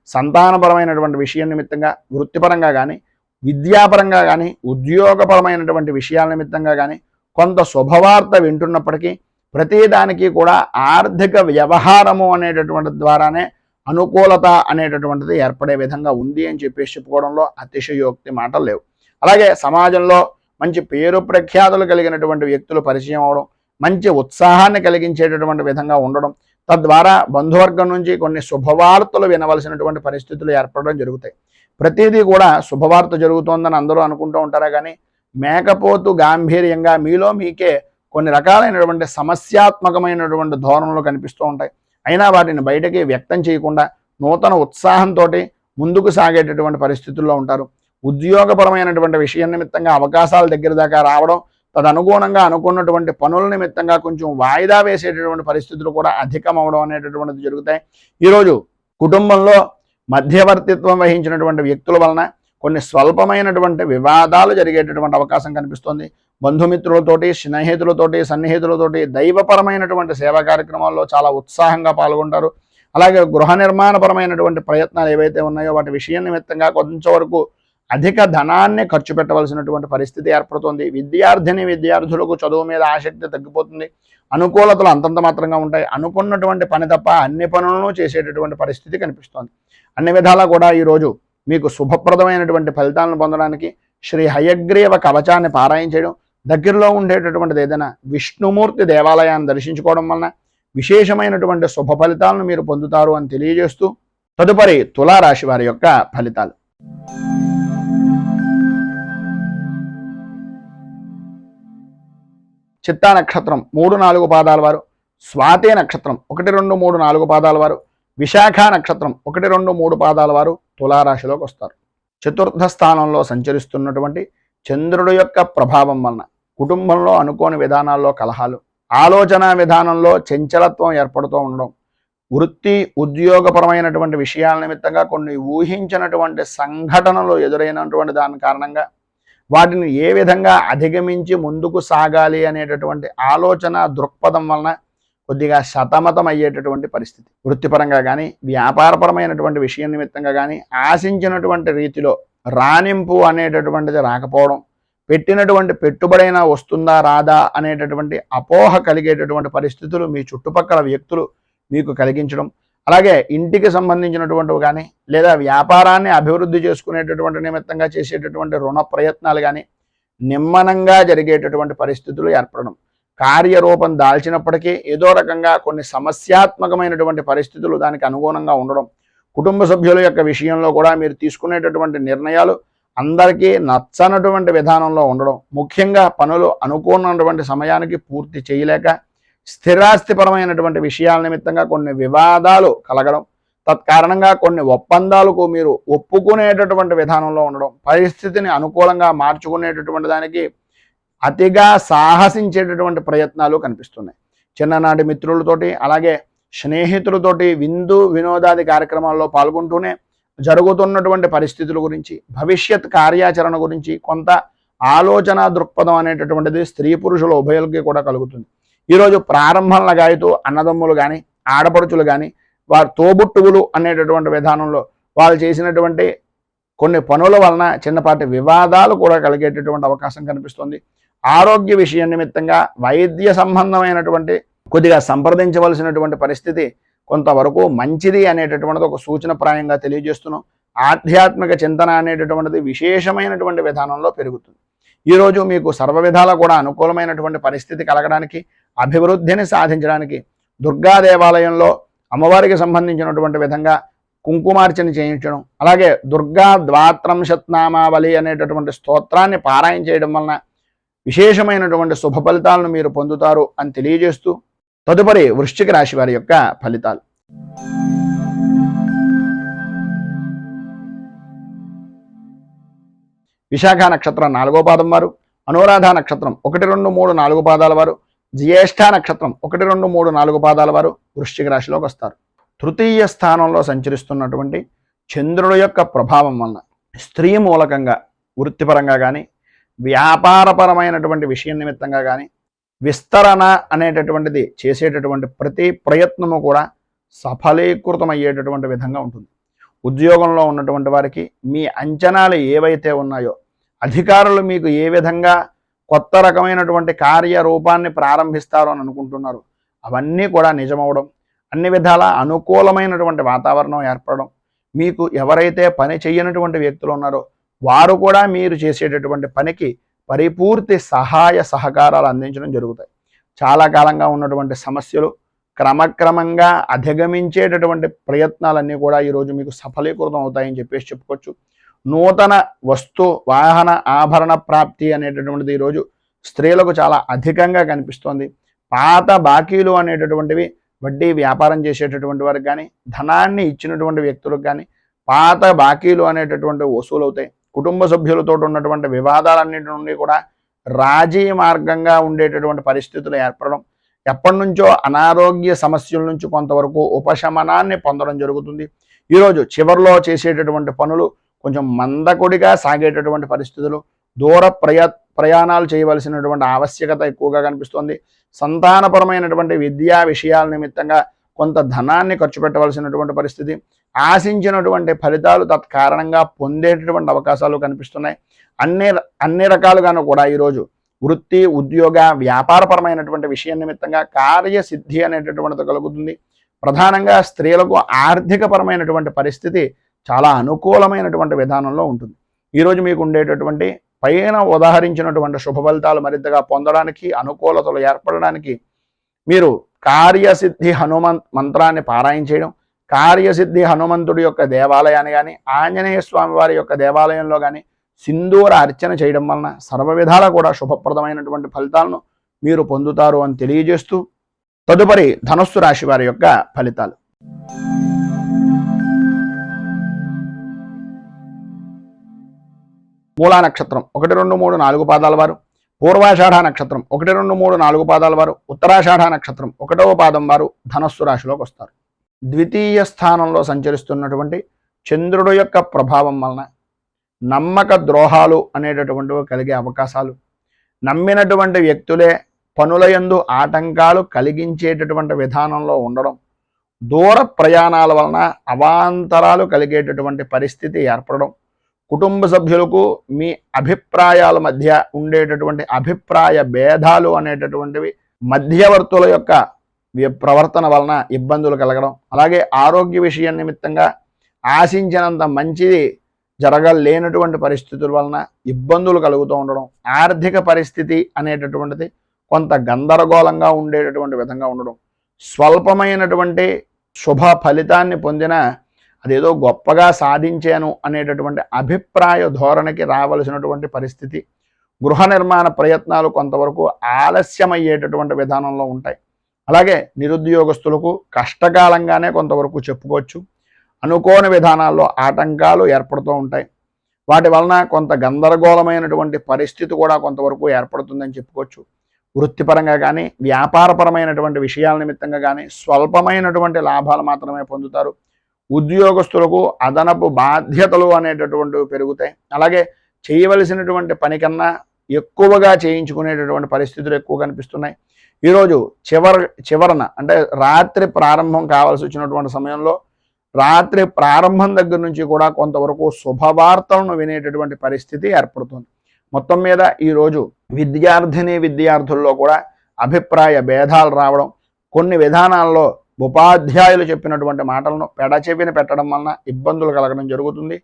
సంతానపరమైనటువంటి విషయం నిమిత్తంగా వృత్తిపరంగా కానీ విద్యాపరంగా కానీ ఉద్యోగపరమైనటువంటి విషయాల నిమిత్తంగా కానీ కొంత శుభవార్త వింటున్నప్పటికీ ప్రతిదానికి కూడా ఆర్థిక వ్యవహారము అనేటటువంటి ద్వారానే అనుకూలత అనేటటువంటిది ఏర్పడే విధంగా ఉంది అని చెప్పేసి చెప్పుకోవడంలో అతిశయోక్తి మాటలు లేవు. అలాగే సమాజంలో మంచి పేరు ప్రఖ్యాతులు కలిగినటువంటి వ్యక్తులు పరిచయం అవడం, మంచి ఉత్సాహాన్ని కలిగించేటటువంటి విధంగా ఉండడం, తద్వారా బంధువర్గం నుంచి కొన్ని శుభవార్తలు వినవలసినటువంటి పరిస్థితులు ఏర్పడడం జరుగుతాయి. ప్రతిదీ కూడా శుభవార్త జరుగుతోందని అందరూ అనుకుంటూ ఉంటారా కానీ మేకపోతు గాంభీర్యంగా మీలో మీకే కొన్ని రకాలైనటువంటి సమస్యాత్మకమైనటువంటి ధోరణులు కనిపిస్తూ ఉంటాయి. అయినా వాటిని బయటకి వ్యక్తం చేయకుండా నూతన ఉత్సాహంతో ముందుకు సాగేటటువంటి పరిస్థితుల్లో ఉంటారు. ఉద్యోగపరమైనటువంటి విషయం నిమిత్తంగా అవకాశాల దగ్గర దాకా రావడం, తదనుగుణంగా అనుకున్నటువంటి పనుల నిమిత్తంగా కొంచెం వాయిదా వేసేటటువంటి పరిస్థితులు కూడా అధికం అవడం అనేటటువంటిది జరుగుతాయి. ఈరోజు కుటుంబంలో మధ్యవర్తిత్వం వహించినటువంటి వ్యక్తుల వలన కొన్ని స్వల్పమైనటువంటి వివాదాలు జరిగేటటువంటి అవకాశం కనిపిస్తుంది. బంధుమిత్రులతోటి, స్నేహితులతోటి, సన్నిహితులతోటి దైవపరమైనటువంటి సేవా కార్యక్రమాల్లో చాలా ఉత్సాహంగా పాల్గొంటారు. అలాగే గృహ నిర్మాణపరమైనటువంటి ప్రయత్నాలు ఏవైతే ఉన్నాయో వాటి విషయం నిమిత్తంగా కొంచెం వరకు అధిక ధనాన్ని ఖర్చు పెట్టవలసినటువంటి పరిస్థితి ఏర్పడుతుంది. విద్యార్థులకు చదువు మీద ఆసక్తి తగ్గిపోతుంది. అనుకూలతలు అంతంత మాత్రంగా ఉంటాయి. అనుకున్నటువంటి పని తప్ప అన్ని పనులను చేసేటటువంటి పరిస్థితి కనిపిస్తోంది. అన్ని విధాలా కూడా ఈరోజు మీకు శుభప్రదమైనటువంటి ఫలితాలను పొందడానికి శ్రీ హయగ్రీవ కవచాన్ని పారాయణ చేయడం, దగ్గరలో ఉండేటటువంటిది ఏదైనా విష్ణుమూర్తి దేవాలయాన్ని దర్శించుకోవడం వలన విశేషమైనటువంటి శుభ ఫలితాలను మీరు పొందుతారు అని తెలియజేస్తూ, తదుపరి తులారాశి వారి యొక్క ఫలితాలు. చిత్తా నక్షత్రం 3-4 పాదాల వారు, స్వాతి నక్షత్రం 1, 2, 3, 4 పాదాల వారు, విశాఖ నక్షత్రం 1, 2, 3 పాదాల వారు తులారాశిలోకి వస్తారు. చతుర్థ స్థానంలో సంచరిస్తున్నటువంటి చంద్రుడి యొక్క ప్రభావం వలన కుటుంబంలో అనుకోని విధానాల్లో కలహాలు, ఆలోచన విధానంలో చంచలత్వం ఏర్పడుతూ ఉండడం, వృత్తి ఉద్యోగపరమైనటువంటి విషయాల నిమిత్తంగా కొన్ని ఊహించినటువంటి సంఘటనలు ఎదురైనటువంటి దాని కారణంగా వాటిని ఏ విధంగా అధిగమించి ముందుకు సాగాలి అనేటటువంటి ఆలోచన దృక్పథం వలన కొద్దిగా సతమతం అయ్యేటటువంటి పరిస్థితి. వృత్తిపరంగా కానీ వ్యాపారపరమైనటువంటి విషయం నిమిత్తంగా కానీ ఆశించినటువంటి రీతిలో రాణింపు అనేటటువంటిది రాకపోవడం, పెట్టినటువంటి పెట్టుబడైనా వస్తుందా రాదా అనేటటువంటి అపోహ కలిగేటటువంటి పరిస్థితులు మీ చుట్టుపక్కల వ్యక్తులు మీకు కలిగించడం, అలాగే ఇంటికి సంబంధించినటువంటివి కానీ లేదా వ్యాపారాన్ని అభివృద్ధి చేసుకునేటటువంటి నిమిత్తంగా చేసేటటువంటి రుణ ప్రయత్నాలు కానీ నిమ్మనంగా జరిగేటటువంటి పరిస్థితులు ఏర్పడడం, కార్యరూపం దాల్చినప్పటికీ ఏదో రకంగా కొన్ని సమస్యాత్మకమైనటువంటి పరిస్థితులు దానికి అనుగుణంగా ఉండడం, కుటుంబ సభ్యుల యొక్క విషయంలో కూడా మీరు తీసుకునేటటువంటి నిర్ణయాలు అందరికీ నచ్చనటువంటి విధానంలో ఉండడం, ముఖ్యంగా పనులు అనుకున్నటువంటి సమయానికి పూర్తి చేయలేక స్థిరాస్తిపరమైనటువంటి విషయాల నిమిత్తంగా కొన్ని వివాదాలు కలగడం, తత్కారణంగా కొన్ని ఒప్పందాలకు మీరు ఒప్పుకునేటటువంటి విధానంలో ఉండడం, పరిస్థితిని అనుకూలంగా మార్చుకునేటటువంటి దానికి అతిగా సాహసించేటటువంటి ప్రయత్నాలు కనిపిస్తున్నాయి. చిన్ననాటి మిత్రులతోటి అలాగే స్నేహితులతోటి విందు వినోదాది కార్యక్రమాల్లో పాల్గొంటూనే జరుగుతున్నటువంటి పరిస్థితుల గురించి, భవిష్యత్ కార్యాచరణ గురించి కొంత ఆలోచన దృక్పథం అనేటటువంటిది స్త్రీ పురుషుల ఉభయులకి కూడా కలుగుతుంది. ఈరోజు ప్రారంభంలో గాయతో అన్నదమ్ములు కానీ ఆడపడుచులు కానీ వారి తోబుట్టువులు అనేటటువంటి విధానంలో వాళ్ళు చేసినటువంటి కొన్ని పనుల వలన చిన్నపాటి వివాదాలు కూడా కలిగేటటువంటి అవకాశం కనిపిస్తుంది. ఆరోగ్య విషయం నిమిత్తంగా వైద్య సంబంధమైనటువంటి కొద్దిగా సంప్రదించవలసినటువంటి పరిస్థితి కొంతవరకు మంచిది అనేటటువంటిది ఒక సూచనప్రాయంగా తెలియజేస్తున్నాం. ఆధ్యాత్మిక చింతన అనేటటువంటిది విశేషమైనటువంటి విధానంలో పెరుగుతుంది. ఈరోజు మీకు సర్వ విధాలా కూడా అనుకూలమైనటువంటి పరిస్థితి కలగడానికి, అభివృద్ధిని సాధించడానికి దుర్గా దేవాలయంలో అమ్మవారికి సంబంధించినటువంటి విధంగా కుంకుమార్చన చేయించడం, అలాగే దుర్గా ద్వాత్రంశత్నామావళి అనేటటువంటి స్తోత్రాన్ని పారాయణ చేయడం వలన విశేషమైనటువంటి శుభ ఫలితాలను మీరు పొందుతారు అని తెలియజేస్తూ, తదుపరి వృశ్చిక రాశి వారి యొక్క ఫలితాలు. విశాఖ నక్షత్రం 4వ పాదం వారు, అనురాధ నక్షత్రం 1, 2, 3, 4 పాదాల వారు, జ్యేష్ఠ నక్షత్రం 1, 2, 3, 4 పాదాల వారు వృశ్చిక రాశిలోకి వస్తారు. తృతీయ స్థానంలో సంచరిస్తున్నటువంటి చంద్రుడి యొక్క ప్రభావం వలన స్త్రీ మూలకంగా వృత్తిపరంగా కానీ వ్యాపారపరమైనటువంటి విషయం నిమిత్తంగా కానీ విస్తరణ అనేటటువంటిది చేసేటటువంటి ప్రతి ప్రయత్నము కూడా సఫలీకృతమయ్యేటటువంటి విధంగా ఉంటుంది. ఉద్యోగంలో ఉన్నటువంటి వారికి మీ అంచనాలు ఏవైతే ఉన్నాయో, అధికారులు మీకు ఏ విధంగా కొత్త రకమైనటువంటి కార్యరూపాన్ని ప్రారంభిస్తారో అని అనుకుంటున్నారు అవన్నీ కూడా నిజమవడం, అన్ని విధాల అనుకూలమైనటువంటి వాతావరణం ఏర్పడడం, మీకు ఎవరైతే పని చేయనటువంటి వ్యక్తులు ఉన్నారో వారు కూడా మీరు చేసేటటువంటి పనికి పరిపూర్తి సహాయ సహకారాలు అందించడం జరుగుతాయి. చాలా కాలంగా ఉన్నటువంటి సమస్యలు క్రమక్రమంగా అధిగమించేటటువంటి ప్రయత్నాలన్నీ కూడా ఈరోజు మీకు సఫలీకృతం అవుతాయని చెప్పేసి చెప్పుకోవచ్చు. నూతన వస్తు వాహన ఆభరణ ప్రాప్తి అనేటటువంటిది ఈరోజు స్త్రీలకు చాలా అధికంగా కనిపిస్తోంది. పాత బాకీలు అనేటటువంటివి వడ్డీ వ్యాపారం చేసేటటువంటి వారికి కానీ, ధనాన్ని ఇచ్చినటువంటి వ్యక్తులకు కానీ పాత బాకీలు అనేటటువంటి వసూలు అవుతాయి. కుటుంబ సభ్యులతో ఉన్నటువంటి వివాదాలన్నింటి నుండి కూడా రాజీ మార్గంగా ఉండేటటువంటి పరిస్థితులు ఏర్పడడం, ఎప్పటి నుంచో అనారోగ్య సమస్యల నుంచి కొంతవరకు ఉపశమనాన్ని పొందడం జరుగుతుంది. ఈరోజు చివరిలో చేసేటటువంటి పనులు కొంచెం మందకొడిగా సాగేటటువంటి పరిస్థితులు, దూర ప్రయాణాలు చేయవలసినటువంటి ఆవశ్యకత ఎక్కువగా కనిపిస్తోంది. సంతానపరమైనటువంటి విద్యా విషయాల నిమిత్తంగా కొంత ధనాన్ని ఖర్చు పెట్టవలసినటువంటి పరిస్థితి, ఆశించినటువంటి ఫలితాలు తత్కారణంగా పొందేటటువంటి అవకాశాలు కనిపిస్తున్నాయి. అన్ని రకాలుగాను కూడా ఈరోజు వృత్తి, ఉద్యోగ, వ్యాపారపరమైనటువంటి విషయం నిమిత్తంగా కార్యసిద్ధి అనేటటువంటిది కలుగుతుంది. ప్రధానంగా స్త్రీలకు ఆర్థికపరమైనటువంటి పరిస్థితి చాలా అనుకూలమైనటువంటి విధానంలో ఉంటుంది. ఈరోజు మీకు ఉండేటటువంటి పైన ఉదాహరించినటువంటి శుభ ఫలితాలు మరింతగా పొందడానికి, అనుకూలతలు ఏర్పడడానికి మీరు కార్యసిద్ధి మంత్రాన్ని పారాయణ చేయడం, కార్యసిద్ధి హనుమంతుడి యొక్క దేవాలయాన్ని కానీ, ఆంజనేయ స్వామి వారి యొక్క దేవాలయంలో కానీ సింధూర అర్చన చేయడం వలన సర్వ విధాలా కూడా శుభప్రదమైనటువంటి ఫలితాలను మీరు పొందుతారు అని తెలియజేస్తూ, తదుపరి ధనుస్సు రాశి వారి యొక్క ఫలితాలు. మూలా నక్షత్రం 1, 2, 3, 4 పాదాల వారు, పూర్వాషాఢ నక్షత్రం 1, 2, 3, 4 పాదాల వారు, ఉత్తరాషాఢ నక్షత్రం 1వ పాదం వారు ధనస్సు రాశిలోకి వస్తారు. ద్వితీయ స్థానంలో సంచరిస్తున్నటువంటి చంద్రుడు యొక్క ప్రభావం వలన నమ్మక ద్రోహాలు అనేటటువంటివి కలిగే అవకాశాలు, నమ్మినటువంటి వ్యక్తులే పనులయందు ఆటంకాలు కలిగించేటటువంటి విధానంలో ఉండడం, దూర ప్రయాణాల వలన అవాంతరాలు కలిగేటటువంటి పరిస్థితి ఏర్పడడం, కుటుంబ సభ్యులకు మీ అభిప్రాయాల మధ్య ఉండేటటువంటి అభిప్రాయ భేదాలు అనేటటువంటివి, మధ్యవర్తుల యొక్క ప్రవర్తన వలన ఇబ్బందులు కలగడం, అలాగే ఆరోగ్య విషయం నిమిత్తంగా ఆశించినంత మంచిది జరగలేనటువంటి పరిస్థితుల వలన ఇబ్బందులు కలుగుతూ ఉండడం, ఆర్థిక పరిస్థితి అనేటటువంటిది కొంత గందరగోళంగా ఉండేటటువంటి విధంగా ఉండడం, స్వల్పమైనటువంటి శుభ ఫలితాన్ని పొందిన అదేదో గొప్పగా సాధించాను అనేటటువంటి అభిప్రాయ ధోరణికి రావలసినటువంటి పరిస్థితి, గృహ నిర్మాణ ప్రయత్నాలు కొంతవరకు ఆలస్యమయ్యేటటువంటి విధానంలో ఉంటాయి. అలాగే నిరుద్యోగస్తులకు కష్టకాలంగానే కొంతవరకు చెప్పుకోవచ్చు. అనుకోని విధానాల్లో ఆటంకాలు ఏర్పడుతూ ఉంటాయి. వాటి వలన కొంత గందరగోళమైనటువంటి పరిస్థితి కూడా కొంతవరకు ఏర్పడుతుందని చెప్పుకోవచ్చు. వృత్తిపరంగా కానీ, వ్యాపారపరమైనటువంటి విషయాల నిమిత్తంగా కానీ స్వల్పమైనటువంటి లాభాలు మాత్రమే పొందుతారు. ఉద్యోగస్తులకు అదనపు బాధ్యతలు అనేటటువంటివి పెరుగుతాయి. అలాగే చేయవలసినటువంటి పని కన్నా ఎక్కువగా చేయించుకునేటటువంటి పరిస్థితులు ఎక్కువ కనిపిస్తున్నాయి. ఈరోజు చివరన అంటే రాత్రి ప్రారంభం కావాల్సి వచ్చినటువంటి సమయంలో రాత్రి ప్రారంభం దగ్గర నుంచి కూడా కొంతవరకు శుభవార్తలను వినేటటువంటి పరిస్థితి ఏర్పడుతుంది. మొత్తం మీద ఈరోజు విద్యార్థుల్లో కూడా అభిప్రాయ భేదాలు రావడం, కొన్ని విధానాల్లో ఉపాధ్యాయులు చెప్పినటువంటి మాటలను పెడచెవిని పెట్టడం వలన ఇబ్బందులు కలగడం జరుగుతుంది.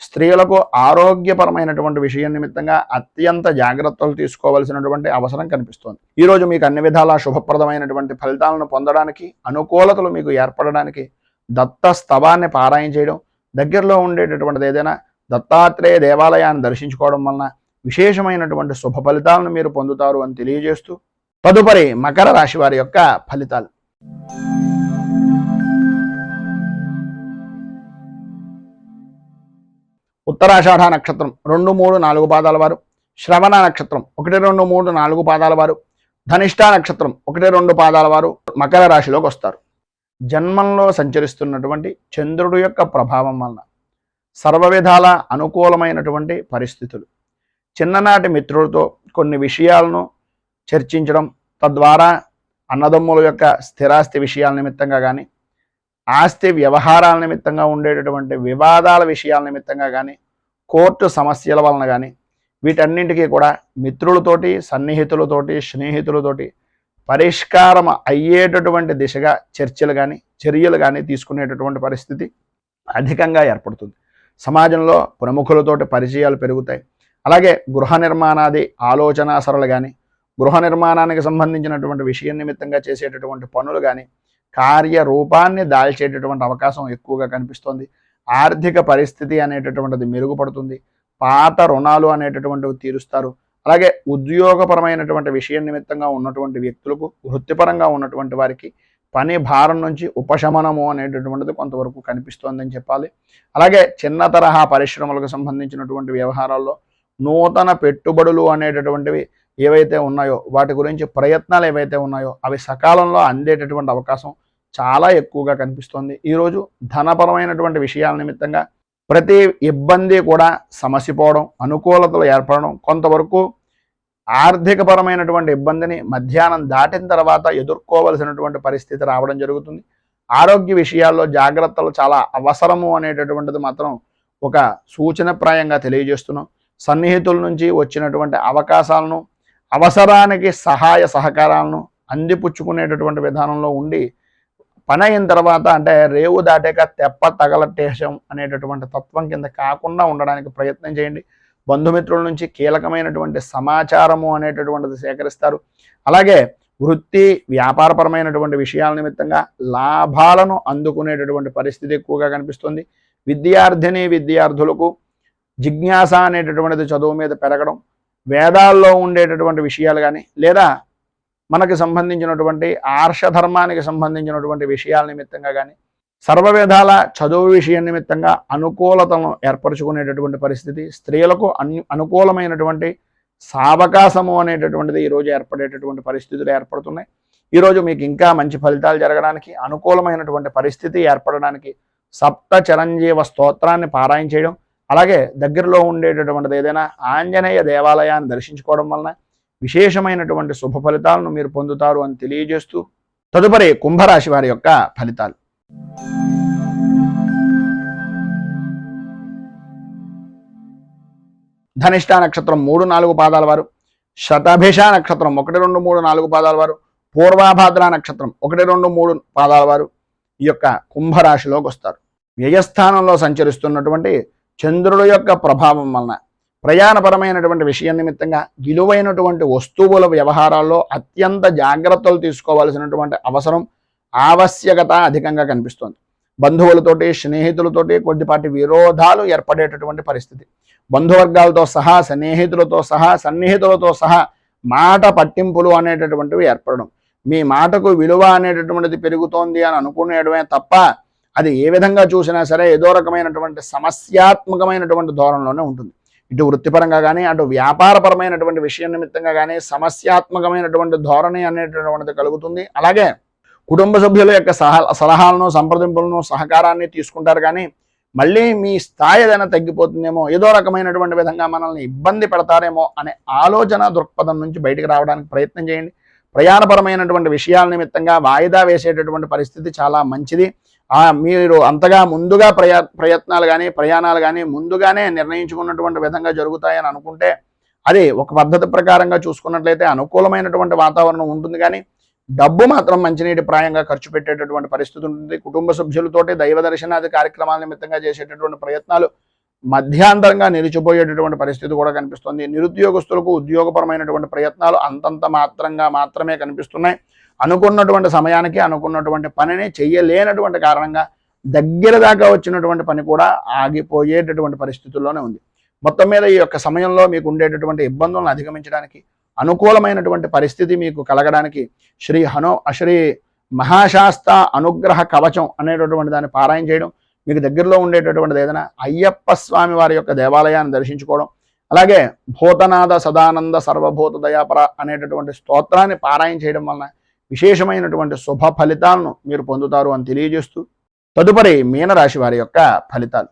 స్త్రీలకు ఆరోగ్యపరమైనటువంటి విషయం నిమిత్తంగా అత్యంత జాగ్రత్తలు తీసుకోవాల్సినటువంటి అవసరం కనిపిస్తోంది. ఈరోజు మీకు అన్ని విధాలా శుభప్రదమైనటువంటి ఫలితాలను పొందడానికి, అనుకూలతలు మీకు ఏర్పడడానికి దత్త స్తవాన్ని పారాయణ చేయడం, దగ్గరలో ఉండేటటువంటిది ఏదైనా దత్తాత్రేయ దేవాలయాన్ని దర్శించుకోవడం వలన విశేషమైనటువంటి శుభ ఫలితాలను మీరు పొందుతారు అని తెలియజేస్తూ, తదుపరి మకర రాశి వారి యొక్క ఫలితాలు. ఉత్తరాషాఢ నక్షత్రం 2, 3, 4 పాదాల వారు, శ్రవణ నక్షత్రం 1, 2, 3, 4 పాదాల వారు, ధనిష్ఠా నక్షత్రం 1, 2 పాదాల వారు మకర రాశిలోకి వస్తారు. జన్మంలో సంచరిస్తున్నటువంటి చంద్రుడు యొక్క ప్రభావం వలన సర్వవిధాల అనుకూలమైనటువంటి పరిస్థితులు, చిన్ననాటి మిత్రులతో కొన్ని విషయాలను చర్చించడం, తద్వారా అన్నదమ్ముల యొక్క స్థిరాస్తి విషయాల నిమిత్తంగా కానీ, ఆస్తి వ్యవహారాల నిమిత్తంగా ఉండేటటువంటి వివాదాల విషయాల నిమిత్తంగా కానీ, కోర్టు సమస్యల వలన కానీ, వీటన్నింటికీ కూడా మిత్రులతోటి, సన్నిహితులతోటి, స్నేహితులతోటి పరిష్కారం అయ్యేటటువంటి దిశగా చర్యలు కానీ తీసుకునేటటువంటి పరిస్థితి అధికంగా ఏర్పడుతుంది. సమాజంలో ప్రముఖులతోటి పరిచయాలు పెరుగుతాయి. అలాగే గృహ నిర్మాణాది ఆలోచన సరళి కానీ, గృహ నిర్మాణానికి సంబంధించినటువంటి విషయం నిమిత్తంగా చేసేటటువంటి పనులు కానీ కార్యరూపాన్ని దాల్చేటటువంటి అవకాశం ఎక్కువగా కనిపిస్తోంది. ఆర్థిక పరిస్థితి అనేటటువంటిది మెరుగుపడుతుంది. పాత రుణాలు అనేటటువంటివి తీరుస్తారు. అలాగే ఉద్యోగపరమైనటువంటి విషయం నిమిత్తంగా ఉన్నటువంటి వ్యక్తులకు, వృత్తిపరంగా ఉన్నటువంటి వారికి పని భారం నుంచి ఉపశమనము అనేటటువంటిది కొంతవరకు కనిపిస్తోందని చెప్పాలి. అలాగే చిన్న తరహా పరిశ్రమలకు సంబంధించినటువంటి వ్యవహారాల్లో నూతన పెట్టుబడులు అనేటటువంటివి ఏవైతే ఉన్నాయో వాటి గురించి ప్రయత్నాలు ఏవైతే ఉన్నాయో అవి సకాలంలో అందేటటువంటి అవకాశం చాలా ఎక్కువగా కనిపిస్తోంది. ఈరోజు ధనపరమైనటువంటి విషయాల నిమిత్తంగా ప్రతి ఇబ్బంది కూడా సమసిపోవడం, అనుకూలతలు ఏర్పడడం, కొంతవరకు ఆర్థికపరమైనటువంటి ఇబ్బందిని మధ్యాహ్నం దాటిన తర్వాత ఎదుర్కోవలసినటువంటి పరిస్థితి రావడం జరుగుతుంది. ఆరోగ్య విషయాల్లో జాగ్రత్తలు చాలా అవసరము అనేటటువంటిది మాత్రం ఒక సూచనప్రాయంగా తెలియజేస్తున్నాం. సన్నిహితుల నుంచి వచ్చినటువంటి అవకాశాలను, అవసరానికి సహాయ సహకారాలను అందిపుచ్చుకునేటటువంటి విధానంలో ఉండి పని అయిన తర్వాత అంటే రేవు దాటాక తెప్ప తగలటేషం అనేటటువంటి తత్వం కింద కాకుండా ఉండడానికి ప్రయత్నం చేయండి. బంధుమిత్రుల నుంచి కీలకమైనటువంటి సమాచారము అనేటటువంటిది సేకరిస్తారు. అలాగే వృత్తి వ్యాపారపరమైనటువంటి విషయాల నిమిత్తంగా లాభాలను అందుకునేటటువంటి పరిస్థితి ఎక్కువగా కనిపిస్తుంది. విద్యార్థులకు జిజ్ఞాస అనేటటువంటిది చదువు మీద పెరగడం, వేదాల్లో ఉండేటటువంటి విషయాలు కానీ లేదా మనకి సంబంధించినటువంటి ఆర్షధర్మానికి సంబంధించినటువంటి విషయాల నిమిత్తంగా కానీ సర్వవిధాల చదువు విషయం నిమిత్తంగా అనుకూలతను ఏర్పరచుకునేటటువంటి పరిస్థితి, స్త్రీలకు అనుకూలమైనటువంటి సావకాశము అనేటటువంటిది ఈరోజు ఏర్పడేటటువంటి పరిస్థితులు ఏర్పడుతున్నాయి. ఈరోజు మీకు ఇంకా మంచి ఫలితాలు జరగడానికి, అనుకూలమైనటువంటి పరిస్థితి ఏర్పడడానికి సప్త చిరంజీవ స్తోత్రాన్ని పారాయణ చేయడం, అలాగే దగ్గరలో ఉండేటటువంటిది ఏదైనా ఆంజనేయ దేవాలయాన్ని దర్శించుకోవడం వలన విశేషమైనటువంటి శుభ ఫలితాలను మీరు పొందుతారు అని తెలియజేస్తూ తదుపరి కుంభరాశి వారి యొక్క ఫలితాలు. ధనిష్ట నక్షత్రం 3-4 పాదాల వారు, శతభిష నక్షత్రం 1, 2, 3, 4 పాదాల వారు, పూర్వాభాద్ర నక్షత్రం 1, 2, 3 పాదాల వారు ఈ యొక్క కుంభరాశిలోకి వస్తారు. వ్యయస్థానంలో సంచరిస్తున్నటువంటి చంద్రుడి యొక్క ప్రభావం వలన ప్రయాణపరమైనటువంటి విషయం నిమిత్తంగా విలువైనటువంటి వస్తువుల వ్యవహారాల్లో అత్యంత జాగ్రత్తలు తీసుకోవాల్సినటువంటి అవసరం, ఆవశ్యకత అధికంగా కనిపిస్తోంది. బంధువులతోటి, స్నేహితులతోటి కొద్దిపాటి విరోధాలు ఏర్పడేటటువంటి పరిస్థితి, బంధువర్గాలతో సహా, సన్నిహితులతో సహా మాట పట్టింపులు అనేటటువంటివి ఏర్పడడం, మీ మాటకు విలువ అనేటటువంటిది పెరుగుతోంది అని అనుకునేయడమే తప్ప అది ఏ విధంగా చూసినా సరే ఏదో రకమైనటువంటి సమస్యాత్మకమైనటువంటి ధోరణిలోనే ఉంటుంది. ఇటు వృత్తిపరంగా కానీ అటు వ్యాపారపరమైనటువంటి విషయం నిమిత్తంగా కానీ సమస్యాత్మకమైనటువంటి ధోరణి అనేటటువంటిది కలుగుతుంది. అలాగే కుటుంబ సభ్యుల యొక్క సలహాలను, సంప్రదింపులను, సహకారాన్ని తీసుకుంటారు. కానీ మళ్ళీ మీ స్థాయి ఏదైనా తగ్గిపోతుందేమో, ఏదో రకమైనటువంటి విధంగా మనల్ని ఇబ్బంది పెడతారేమో అనే ఆలోచన దృక్పథం నుంచి బయటికి రావడానికి ప్రయత్నం చేయండి. ప్రయాణపరమైనటువంటి విషయాల నిమిత్తంగా వాయిదా వేసేటటువంటి పరిస్థితి చాలా మంచిది. మీరు అంతగా ముందుగా ప్రయత్నాలు కానీ ప్రయాణాలు కానీ ముందుగానే నిర్ణయించుకున్నటువంటి విధంగా జరుగుతాయని అనుకుంటే అది ఒక పద్ధతి ప్రకారంగా చూసుకున్నట్లయితే అనుకూలమైనటువంటి వాతావరణం ఉంటుంది. కానీ డబ్బు మాత్రం మంచినీటి ప్రాయంగా ఖర్చు పెట్టేటటువంటి పరిస్థితి ఉంటుంది. కుటుంబ సభ్యులతోటి దైవ దర్శనాది కార్యక్రమాల నిమిత్తంగా చేసేటటువంటి ప్రయత్నాలు మధ్యాంతరంగా నిలిచిపోయేటటువంటి పరిస్థితి కూడా కనిపిస్తుంది. నిరుద్యోగస్తులకు ఉద్యోగపరమైనటువంటి ప్రయత్నాలు అంతంత మాత్రమే కనిపిస్తున్నాయి. అనుకున్నటువంటి సమయానికి అనుకున్నటువంటి పనిని చెయ్యలేనటువంటి కారణంగా దగ్గర దాకా వచ్చినటువంటి పని కూడా ఆగిపోయేటటువంటి పరిస్థితుల్లోనే ఉంది. మొత్తం మీద ఈ యొక్క సమయంలో మీకు ఉండేటటువంటి ఇబ్బందులను అధిగమించడానికి, అనుకూలమైనటువంటి పరిస్థితి మీకు కలగడానికి శ్రీ మహాశాస్త అనుగ్రహ కవచం అనేటటువంటి దాన్ని పారాయణ చేయడం, మీకు దగ్గరలో ఉండేటటువంటిది ఏదైనా అయ్యప్ప స్వామి వారి యొక్క దేవాలయాన్ని దర్శించుకోవడం, అలాగే భూతనాథ సదానంద సర్వభూత దయాపర అనేటటువంటి స్తోత్రాన్ని పారాయణ చేయడం వలన విశేషమైనటువంటి శుభ ఫలితాలను మీరు పొందుతారు అని తెలియజేస్తూ తదుపరి మీనరాశి వారి యొక్క ఫలితాలు.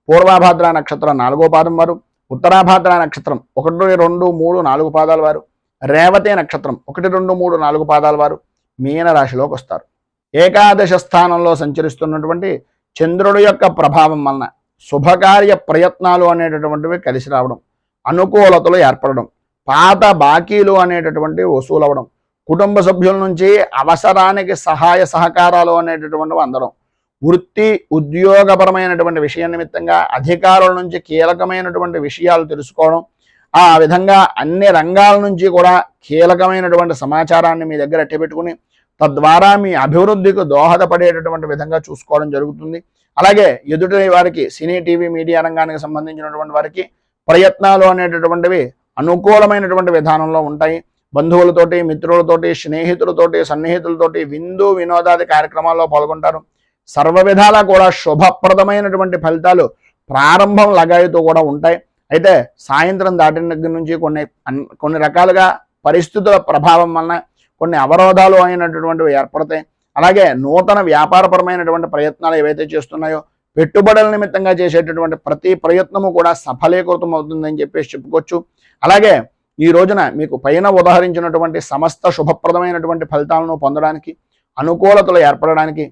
పూర్వాభాద్ర నక్షత్రం 4వ పాదం వారు, ఉత్తరాభాద్ర నక్షత్రం 1, 2, 3, 4 పాదాల వారు, రేవతి నక్షత్రం 1, 2, 3, 4 పాదాల వారు మీనరాశిలోకి వస్తారు. ఏకాదశ స్థానంలో సంచరిస్తున్నటువంటి చంద్రుడి యొక్క ప్రభావం వలన శుభకార్య ప్రయత్నాలు అనేటటువంటివి కలిసి రావడం, అనుకూలతలు ఏర్పడడం, పాత బాకీలు అనేటటువంటి వసూలు అవ్వడం, కుటుంబ సభ్యుల నుంచి అవసరానికి సహాయ సహకారాలు అనేటటువంటివి అందడం, వృత్తి ఉద్యోగపరమైనటువంటి విషయం నిమిత్తంగా అధికారుల నుంచి కీలకమైనటువంటి విషయాలు తెలుసుకోవడం, ఆ విధంగా అన్ని రంగాల నుంచి కూడా కీలకమైనటువంటి సమాచారాన్ని మీ దగ్గర అట్టపెట్టుకుని తద్వారా మీ అభివృద్ధికి దోహదపడేటటువంటి విధంగా చూసుకోవడం జరుగుతుంది. అలాగే ఎదుటి వారికి సినీ టీవీ మీడియా రంగానికి సంబంధించినటువంటి వారికి ప్రయత్నాలు అనేటటువంటివి అనుకూలమైనటువంటి విధానంలో ఉంటాయి. బంధువులతోటి, మిత్రులతోటి, స్నేహితులతోటి, సన్నిహితులతోటి విందు వినోదాది కార్యక్రమాల్లో పాల్గొంటారు. సర్వ విధాలా కూడా శుభప్రదమైనటువంటి ఫలితాలు ప్రారంభం లగాయితో కూడా ఉంటాయి. అయితే సాయంత్రం దాటిన దగ్గర నుంచి కొన్ని రకాలుగా పరిస్థితుల ప్రభావం వలన కొన్ని అవరోధాలు అయినటువంటివి ఏర్పడతాయి. అలాగే నూతన వ్యాపారపరమైనటువంటి ప్రయత్నాలు ఏవైతే చేస్తున్నాయో, పెట్టుబడుల నిమిత్తంగా చేసేటటువంటి ప్రతి ప్రయత్నము కూడా సఫలీకృతం అవుతుందని చెప్పేసి చెప్పుకోవచ్చు. అలాగే ఈ రోజున మీకు పైన ఉదాహరించినటువంటి సమస్త శుభప్రదమైనటువంటి ఫలితాలను పొందడానికి, అనుకూలతలు ఏర్పడడానికి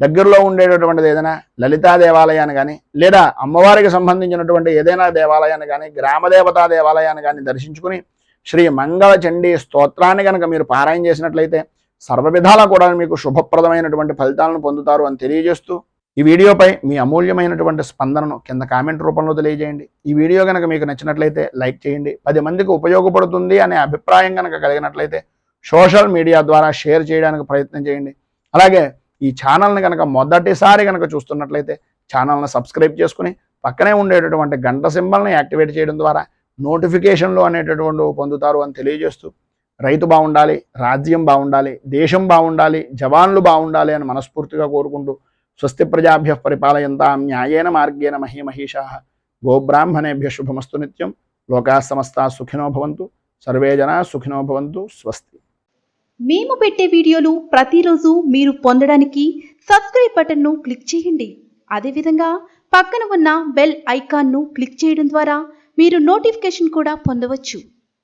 దగ్గరలో ఉండేటటువంటిది ఏదైనా లలితా దేవాలయాన్ని కానీ, లేదా అమ్మవారికి సంబంధించినటువంటి ఏదైనా దేవాలయాన్ని కానీ, గ్రామదేవతా దేవాలయాన్ని కానీ దర్శించుకుని శ్రీ మంగళ చండీ స్తోత్రాన్ని కనుక మీరు పారాయణ చేసినట్లయితే సర్వ విధాలా కూడా మీకు శుభప్రదమైనటువంటి ఫలితాలను పొందుతారు అని తెలియజేస్తూ, ఈ వీడియోపై మీ అమూల్యమైనటువంటి స్పందనను కింద కామెంట్ రూపంలో తెలియజేయండి. ఈ వీడియో కనుక మీకు నచ్చినట్లయితే లైక్ చేయండి. 10 మందికి ఉపయోగపడుతుంది అనే అభిప్రాయం కనుక కలిగినట్లయితే సోషల్ మీడియా ద్వారా షేర్ చేయడానికి ప్రయత్నం చేయండి. అలాగే ఈ ఛానల్ని కనుక మొదటిసారి కనుక చూస్తున్నట్లయితే ఛానల్ని సబ్స్క్రైబ్ చేసుకుని పక్కనే ఉండేటటువంటి గంట సింబల్ని యాక్టివేట్ చేయడం ద్వారా నోటిఫికేషన్లు అనేటటువంటివి పొందుతారు అని తెలియజేస్తూ, రైతు బాగుండాలి, రాజ్యం బాగుండాలి, దేశం బాగుండాలి, జవాన్లు బాగుండాలి అని మనస్ఫూర్తిగా కోరుకుంటూ, స్వస్తి ప్రజాభ్య పరిపాలయంతాం న్యాయేన మార్గేణ మహీమహీషాః గోబ్రాహ్మణేభ్య శుభమస్తు నిత్యం. లోకాః సమస్తాః సుఖినో భవంతు. సర్వే జనాః సుఖినో భవంతు. స్వస్తి. మేము పెట్టే వీడియోలు ప్రతిరోజు మీరు పొందడానికి సబ్స్క్రైబ్ బటన్ను క్లిక్ చేయండి. అదేవిధంగా పక్కన ఉన్న బెల్ ఐకాన్ను క్లిక్ చేయడం ద్వారా మీరు నోటిఫికేషన్ కూడా పొందవచ్చు.